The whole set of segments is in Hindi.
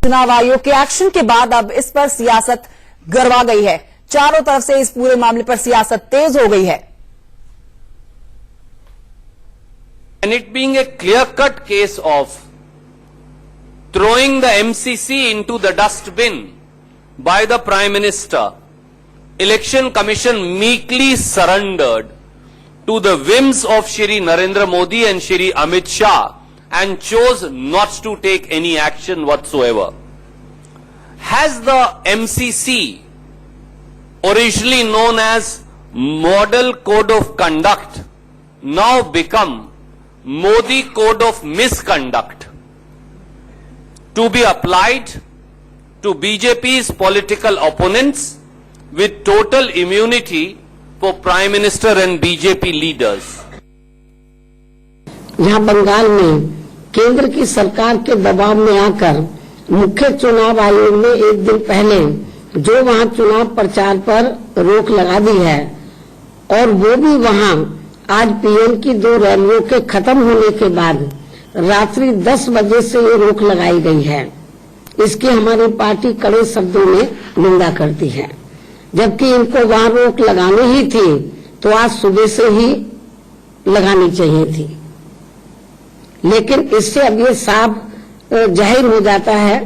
चुनाव आयोग के एक्शन के बाद अब इस पर सियासत गरमा गई है। चारों तरफ से इस पूरे मामले पर सियासत तेज हो गई है। And it being a clear-cut case of throwing the MCC into the dustbin by the Prime Minister, Election Commission meekly surrendered to the whims of Shri Narendra Modi and Shri Amit Shah and chose not to take any action whatsoever. Has the MCC, originally known as Model Code of Conduct, now become Modi Code of Misconduct, to be applied to BJP's political opponents with total immunity for Prime Minister and BJP leaders? यहाँ बंगाल में केंद्र की सरकार के दबाव में आकर मुख्य चुनाव आयोग ने एक दिन पहले जो वहाँ चुनाव प्रचार पर रोक लगा दी है, और वो भी वहाँ आज पीएम की 2 रैलियों के खत्म होने के बाद रात्रि 10 बजे से ये रोक लगाई गई है। इसकी हमारी पार्टी कड़े शब्दों में निंदा करती है। जबकि इनको वहाँ रोक लगानी ही थी तो आज सुबह से ही लगानी चाहिए थी, लेकिन इससे अब ये साफ जाहिर हो जाता है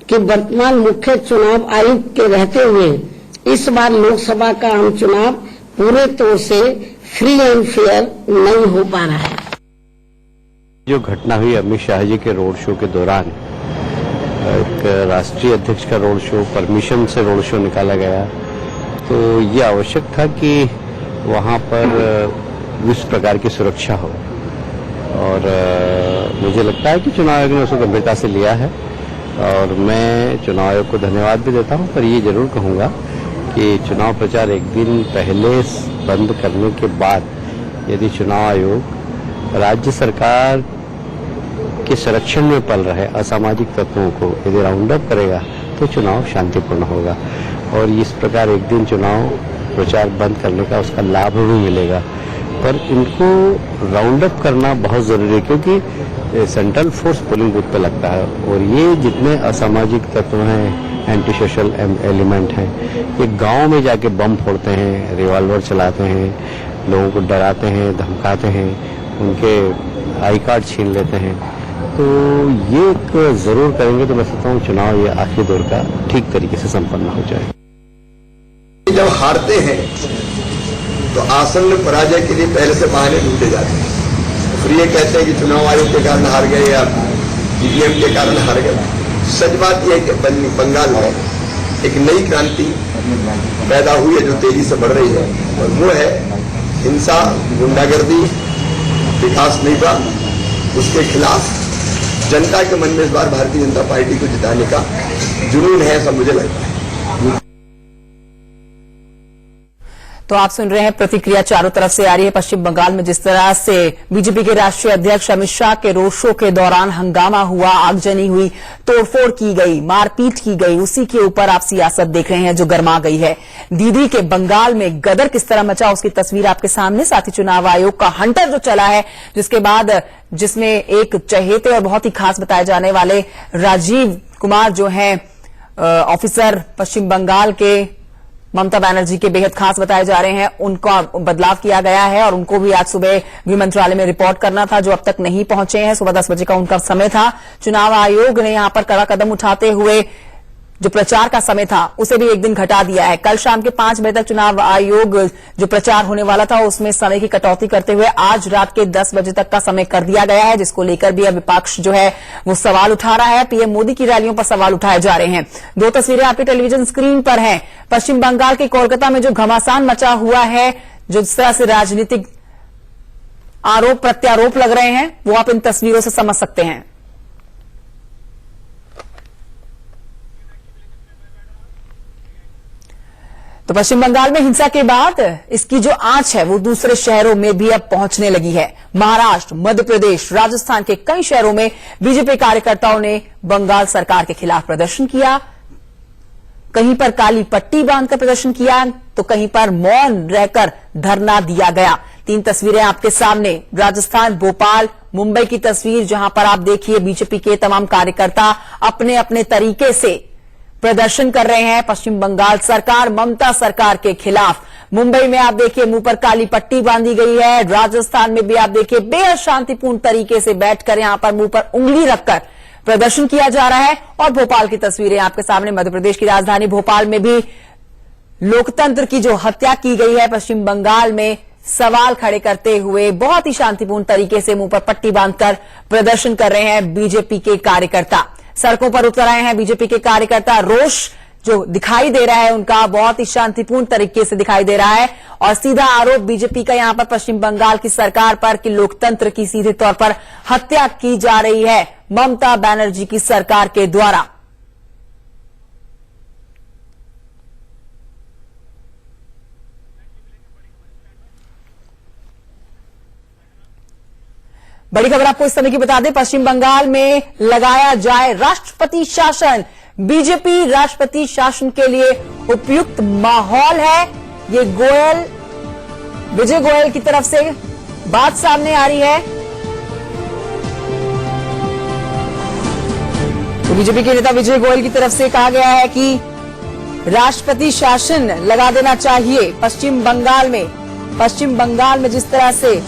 कि वर्तमान मुख्य चुनाव आयुक्त के रहते हुए इस बार लोकसभा का आम चुनाव पूरे तौर से फ्री एंड फेयर नहीं हो पा रहा है। जो घटना हुई अमित शाह जी के रोड शो के दौरान, एक राष्ट्रीय अध्यक्ष का रोड शो, परमिशन से रोड शो निकाला गया, तो ये आवश्यक था कि वहाँ पर इस प्रकार की सुरक्षा हो, और मुझे लगता है कि चुनाव आयोग ने उसको गंभीरता से लिया है, और मैं चुनाव आयोग को धन्यवाद भी देता हूं। पर ये जरूर कहूंगा कि चुनाव प्रचार एक दिन पहले बंद करने के बाद यदि चुनाव आयोग राज्य सरकार के संरक्षण में पल रहे असामाजिक तत्वों को यदि राउंड अप करेगा तो चुनाव शांतिपूर्ण होगा, और इस प्रकार एक दिन चुनाव प्रचार बंद करने का उसका लाभ भी मिलेगा। पर इनको राउंड अप करना बहुत जरूरी है, क्योंकि सेंट्रल फोर्स पोलिंग बूथ पे लगता है, और ये जितने असामाजिक तत्व हैं, एंटी सोशल एलिमेंट हैं, ये गांव में जाके बम फोड़ते हैं, रिवॉल्वर चलाते हैं, लोगों को डराते हैं, धमकाते हैं, उनके आई कार्ड छीन लेते हैं। तो ये जरूर करेंगे तो मैं सोचता हूँ चुनाव ये आखिरी दौर का ठीक तरीके से संपन्न हो जाए। जब हारते हैं तो आसन्न पराजय के लिए पहले से बहाने ढूंढे जाते हैं। फिर ये कहते हैं कि चुनाव आयोग के कारण हार गए या ईवीएम के कारण हार गए। सच बात यह है कि बंगाल में एक नई क्रांति पैदा हुई है जो तेजी से बढ़ रही है, और वो है हिंसा, गुंडागर्दी, विकास नहीं हुआ, उसके खिलाफ जनता के मन में इस बार भारतीय जनता पार्टी को जिताने का जुनून है, ऐसा मुझे लगता है। तो आप सुन रहे हैं प्रतिक्रिया चारों तरफ से आ रही है। पश्चिम बंगाल में जिस तरह से बीजेपी के राष्ट्रीय अध्यक्ष अमित शाह के रोड शो के दौरान हंगामा हुआ, आगजनी हुई, तोड़फोड़ की गई, मारपीट की गई, उसी के ऊपर आप सियासत देख रहे हैं जो गर्मा गई है। दीदी के बंगाल में गदर किस तरह मचा उसकी तस्वीर आपके सामने, साथ ही चुनाव आयोग का हंटर जो चला है, जिसके बाद जिसमें एक चहेते और बहुत ही खास बताए जाने वाले राजीव कुमार जो है ऑफिसर पश्चिम बंगाल के ममता बनर्जी के बेहद खास बताए जा रहे हैं, उनका बदलाव किया गया है, और उनको भी आज सुबह गृह मंत्रालय में रिपोर्ट करना था, जो अब तक नहीं पहुंचे हैं। सुबह 10 बजे का उनका समय था। चुनाव आयोग ने यहां पर कड़ा कदम उठाते हुए जो प्रचार का समय था उसे भी एक दिन घटा दिया है। कल शाम के 5 बजे तक चुनाव आयोग जो प्रचार होने वाला था उसमें समय की कटौती करते हुए आज रात के 10 बजे तक का समय कर दिया गया है, जिसको लेकर भी अब विपक्ष जो है वो सवाल उठा रहा है। पीएम मोदी की रैलियों पर सवाल उठाए जा रहे हैं। 2 तस्वीरें आपके टेलीविजन स्क्रीन पर हैं। पश्चिम बंगाल के कोलकाता में जो घमासान मचा हुआ है, जो जिस तरह से राजनीतिक आरोप प्रत्यारोप लग रहे हैं, वो आप इन तस्वीरों से समझ सकते हैं। तो पश्चिम बंगाल में हिंसा के बाद इसकी जो आंच है वो दूसरे शहरों में भी अब पहुंचने लगी है। महाराष्ट्र, मध्य प्रदेश, राजस्थान के कई शहरों में बीजेपी कार्यकर्ताओं ने बंगाल सरकार के खिलाफ प्रदर्शन किया। कहीं पर काली पट्टी बांधकर प्रदर्शन किया तो कहीं पर मौन रहकर धरना दिया गया। 3 तस्वीरें आपके सामने। राजस्थान, भोपाल, मुंबई की तस्वीर, जहां पर आप देखिए बीजेपी के तमाम कार्यकर्ता अपने अपने तरीके से प्रदर्शन कर रहे हैं पश्चिम बंगाल सरकार, ममता सरकार के खिलाफ। मुंबई में आप देखिए मुंह पर काली पट्टी बांधी गई है। राजस्थान में भी आप देखिए बेहद शांतिपूर्ण तरीके से बैठकर यहां पर मुंह पर उंगली रखकर प्रदर्शन किया जा रहा है। और भोपाल की तस्वीरें आपके सामने, मध्य प्रदेश की राजधानी भोपाल में भी लोकतंत्र की जो हत्या की गई है पश्चिम बंगाल में, सवाल खड़े करते हुए बहुत ही शांतिपूर्ण तरीके से मुंह पर पट्टी बांधकर प्रदर्शन कर रहे हैं बीजेपी के कार्यकर्ता। सड़कों पर उतर आए हैं बीजेपी के कार्यकर्ता। रोष जो दिखाई दे रहा है उनका बहुत ही शांतिपूर्ण तरीके से दिखाई दे रहा है। और सीधा आरोप बीजेपी का यहां पर पश्चिम बंगाल की सरकार पर कि लोकतंत्र की सीधे तौर पर हत्या की जा रही है ममता बनर्जी की सरकार के द्वारा। बड़ी खबर आपको इस समय की बता दें, पश्चिम बंगाल में लगाया जाए राष्ट्रपति शासन। बीजेपी राष्ट्रपति शासन के लिए उपयुक्त माहौल है, ये विजय गोयल की तरफ से बात सामने आ रही है। तो बीजेपी के नेता विजय गोयल की तरफ से कहा गया है कि राष्ट्रपति शासन लगा देना चाहिए पश्चिम बंगाल में। पश्चिम बंगाल में जिस तरह से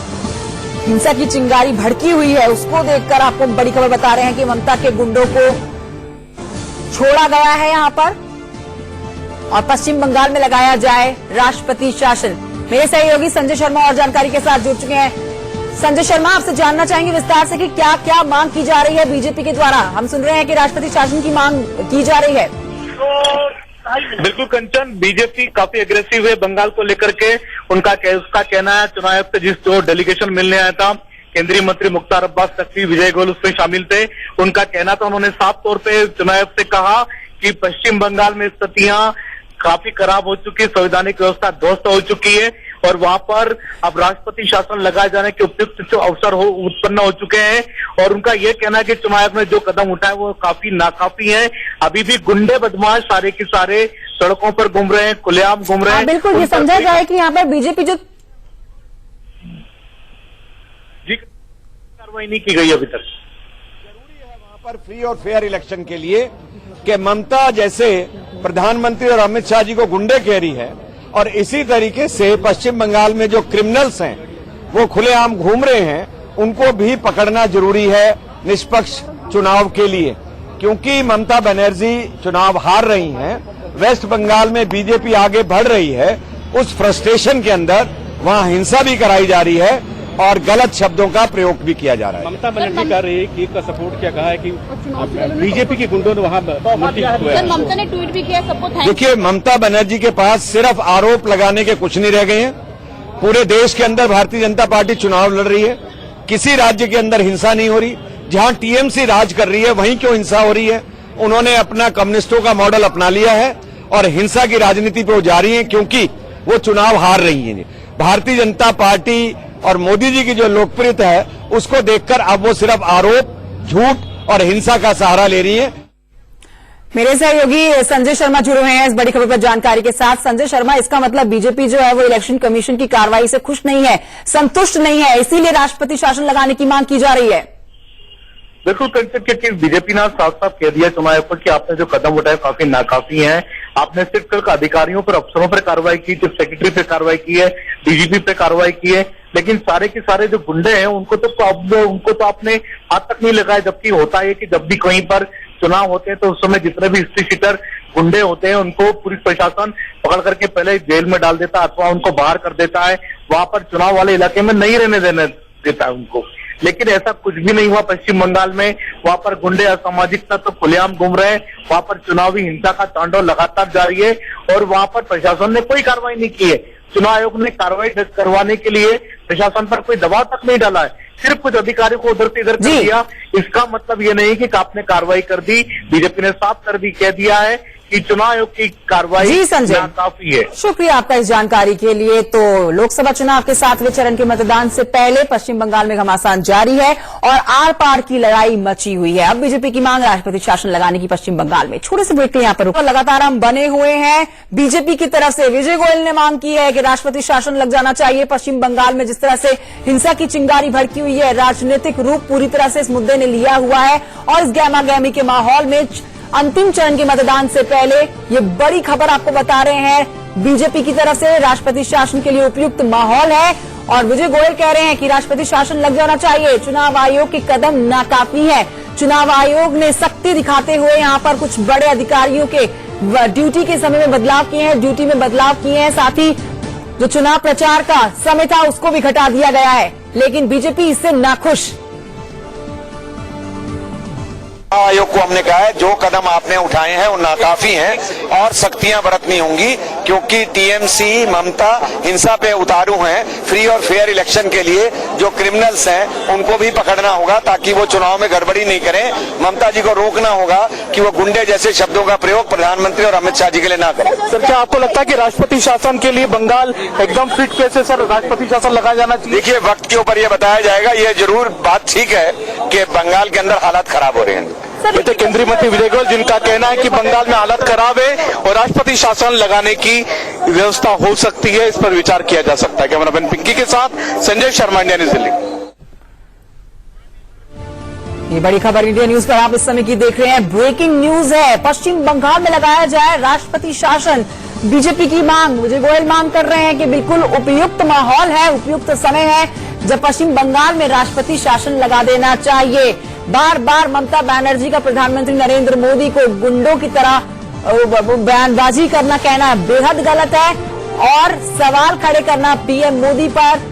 हिंसा की चिंगारी भड़की हुई है उसको देखकर आपको बड़ी खबर बता रहे हैं कि ममता के गुंडों को छोड़ा गया है यहां पर और पश्चिम बंगाल में लगाया जाए राष्ट्रपति शासन। मेरे सहयोगी संजय शर्मा और जानकारी के साथ जुड़ चुके हैं। संजय शर्मा, आपसे जानना चाहेंगे विस्तार से कि क्या क्या मांग की जा रही है बीजेपी के द्वारा। हम सुन रहे हैं कि राष्ट्रपति शासन की मांग की जा रही है। बिल्कुल कंचन, बीजेपी काफी एग्रेसिव है बंगाल को लेकर के। उसका कहना है चुनाव आयोग से जो डेलीगेशन मिलने आया था, केंद्रीय मंत्री मुख्तार अब्बास नकवी, विजय गोयल उसमें शामिल थे। उनका कहना था, उन्होंने साफ तौर पे चुनाव आयोग से कहा कि पश्चिम बंगाल में स्थितियां काफी खराब हो चुकी है, संवैधानिक व्यवस्था ध्वस्त हो चुकी है और वहां पर अब राष्ट्रपति शासन लगाए जाने के उपयुक्त जो अवसर उत्पन्न हो चुके हैं। और उनका यह कहना है कि चुनाव आयोग ने जो कदम उठाए वो काफी नाकाफी है। अभी भी गुंडे बदमाश सारे के सारे सड़कों पर घूम रहे हैं, खुलेआम घूम रहे हैं। बिल्कुल, ये समझा जाए कि यहाँ पर बीजेपी जो कार्रवाई नहीं की गई अभी तक। जरूरी है वहां पर फ्री और फेयर इलेक्शन के लिए कि ममता जैसे प्रधानमंत्री और अमित शाह जी को गुंडे कह रही है और इसी तरीके से पश्चिम बंगाल में जो क्रिमिनल्स हैं वो खुलेआम घूम रहे हैं, उनको भी पकड़ना जरूरी है निष्पक्ष चुनाव के लिए। क्योंकि ममता बनर्जी चुनाव हार रही हैं, वेस्ट बंगाल में बीजेपी आगे बढ़ रही है, उस फ्रस्ट्रेशन के अंदर वहां हिंसा भी कराई जा रही है और गलत शब्दों का प्रयोग भी किया जा रहा है। ममता बनर्जी कर रही है कि का सपोर्ट क्या कहा है कि बीजेपी के गुंडों ने वहां ममता ने ट्वीट भी किया, सबको थैंक। देखिए, ममता बनर्जी के पास सिर्फ आरोप लगाने के कुछ नहीं रह गए हैं। पूरे देश के अंदर भारतीय जनता पार्टी चुनाव लड़ रही है, किसी राज्य के अंदर हिंसा नहीं हो रही। जहां टीएमसी राज कर रही है वहीं क्यों हिंसा हो रही है? उन्होंने अपना कम्युनिस्टों का मॉडल अपना लिया है और हिंसा की राजनीति पे वो जा रही है क्योंकि वो चुनाव हार रही है। भारतीय जनता पार्टी और मोदी जी की जो लोकप्रियता है उसको देखकर अब वो सिर्फ आरोप, झूठ और हिंसा का सहारा ले रही है। मेरे सहयोगी संजय शर्मा जुड़े हुए हैं इस बड़ी खबर पर जानकारी के साथ। संजय शर्मा, इसका मतलब बीजेपी जो है वो इलेक्शन कमीशन की कार्रवाई से खुश नहीं है, संतुष्ट नहीं है, इसीलिए राष्ट्रपति शासन लगाने की मांग की जा रही है। बिल्कुल क्योंकि बीजेपी ने साफ साफ कह दिया चुनाव आयोग पर कि आपने जो कदम उठाए काफी नाकाफी हैं। आपने सिर्फ अधिकारियों पर, अफसरों पर कार्रवाई की, चीफ सेक्रेटरी पे कार्रवाई की है, डीजीपी पे कार्रवाई की है, लेकिन सारे के सारे जो गुंडे हैं उनको तो आपने हाथ तक नहीं लगाया। जबकि होता है कि जब भी कहीं पर चुनाव होते हैं तो उस समय जितने भी हिस्ट्री शीटर गुंडे होते हैं उनको पुलिस प्रशासन पकड़ करके पहले जेल में डाल देता है अथवा उनको बाहर कर देता है, वहां पर चुनाव वाले इलाके में नहीं रहने देता है उनको। लेकिन ऐसा कुछ भी नहीं हुआ पश्चिम बंगाल में। वहां पर गुंडे, असामाजिक तत्व खुलेआम घूम रहे हैं, वहां पर चुनावी हिंसा का तांडव लगातार जारी है और वहां पर प्रशासन ने कोई कार्रवाई नहीं की है। चुनाव आयोग ने कार्रवाई करवाने के लिए प्रशासन पर कोई दबाव तक नहीं डाला है, सिर्फ कुछ अधिकारियों को उधर से इधर कर दिया। इसका मतलब ये नहीं कि आपने कार्रवाई कर दी। बीजेपी ने साफ कह दिया है कि चुनाव आयोग की कार्रवाई जी संजय, नाकाफी है। शुक्रिया आपका इस जानकारी के लिए। तो लोकसभा चुनाव के 7वें चरण के मतदान से पहले पश्चिम बंगाल में घमासान जारी है और आर पार की लड़ाई मची हुई है। अब बीजेपी की मांग राष्ट्रपति शासन लगाने की पश्चिम बंगाल में। छोटे से ब्रेक के यहाँ पर लगातार हम बने हुए हैं। बीजेपी की तरफ से विजय गोयल ने मांग की है कि राष्ट्रपति शासन लग जाना चाहिए। पश्चिम बंगाल में जिस तरह से हिंसा की चिंगारी भड़की हुई है, राजनीतिक रूप पूरी तरह से इस मुद्दे ने लिया हुआ है और इस गहमा गहमी के माहौल में अंतिम चरण के मतदान से पहले ये बड़ी खबर आपको बता रहे हैं। बीजेपी की तरफ से राष्ट्रपति शासन के लिए उपयुक्त माहौल है और विजय गोयल कह रहे हैं कि राष्ट्रपति शासन लग जाना चाहिए। चुनाव आयोग के कदम नाकाफी है। चुनाव आयोग ने सख्ती दिखाते हुए यहाँ पर कुछ बड़े अधिकारियों के ड्यूटी के समय में बदलाव किए हैं, ड्यूटी में बदलाव किए हैं। साथ ही जो चुनाव प्रचार का समय था उसको भी घटा दिया गया है, लेकिन बीजेपी इससे नाखुश। आयोग को हमने कहा है जो कदम आपने उठाए हैं वो नाकाफी हैं और सख्तियां बरतनी होंगी, क्योंकि टीएमसी ममता हिंसा पे उतारू हैं। फ्री और फेयर इलेक्शन के लिए जो क्रिमिनल्स हैं उनको भी पकड़ना होगा ताकि वो चुनाव में गड़बड़ी नहीं करें। ममता जी को रोकना होगा कि वो गुंडे जैसे शब्दों का प्रयोग प्रधानमंत्री और अमित शाह जी के लिए ना करें। सर, क्या आपको लगता है कि राष्ट्रपति शासन के लिए बंगाल एकदम फिट कैसे सर राष्ट्रपति शासन लगाया जाना चाहिए? देखिए, वक्त के ऊपर ये बताया जाएगा। ये जरूर बात ठीक है कि बंगाल के अंदर हालात खराब हो रहे हैं। ये थे केंद्रीय मंत्री विजय गोयल, जिनका कहना है कि बंगाल में हालत खराब है और राष्ट्रपति शासन लगाने की व्यवस्था हो सकती है, इस पर विचार किया जा सकता है। कैमरामैन पिंकी के साथ संजय शर्मा, इंडिया न्यूज दिल्ली। ये बड़ी खबर इंडिया न्यूज पर आप इस समय की देख रहे हैं। ब्रेकिंग न्यूज है, पश्चिम बंगाल में लगाया जाए राष्ट्रपति शासन। बीजेपी की मांग, विजय गोयल मांग कर रहे हैं कि बिल्कुल उपयुक्त माहौल है, उपयुक्त समय है जब पश्चिम बंगाल में राष्ट्रपति शासन लगा देना चाहिए। बार बार ममता बनर्जी का प्रधानमंत्री नरेंद्र मोदी को गुंडों की तरह बयानबाजी करना कहना बेहद गलत है और सवाल खड़े करना पीएम मोदी पर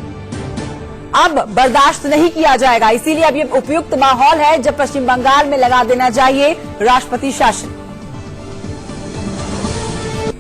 अब बर्दाश्त नहीं किया जाएगा। इसीलिए अब ये उपयुक्त माहौल है जब पश्चिम बंगाल में लगा देना चाहिए राष्ट्रपति शासन।